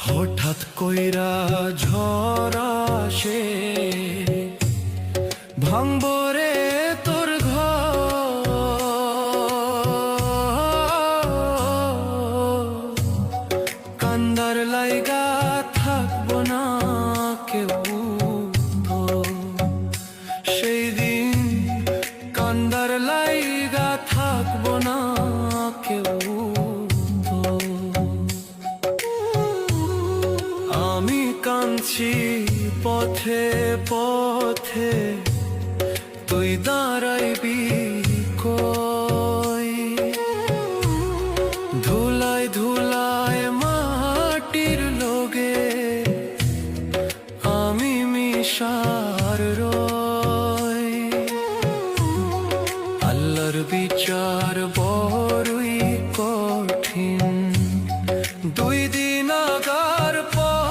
হঠাৎ কইরা ঝড় আসে, ভাঙবো রে তোর ঘর। কান্দার লাইগা থাকবো না কেউ, সেই দিন কান্দার লাইগা থাকবো না কেউ। আমি কাঁদছি পথে পথে, তুই দাঁড়াইবি কই? ধুলায় ধুলায় মাটির লোগে আমি মিশার রই। আল্লাহর বিচার বড়ই কঠিন, 2 দিন আগার পর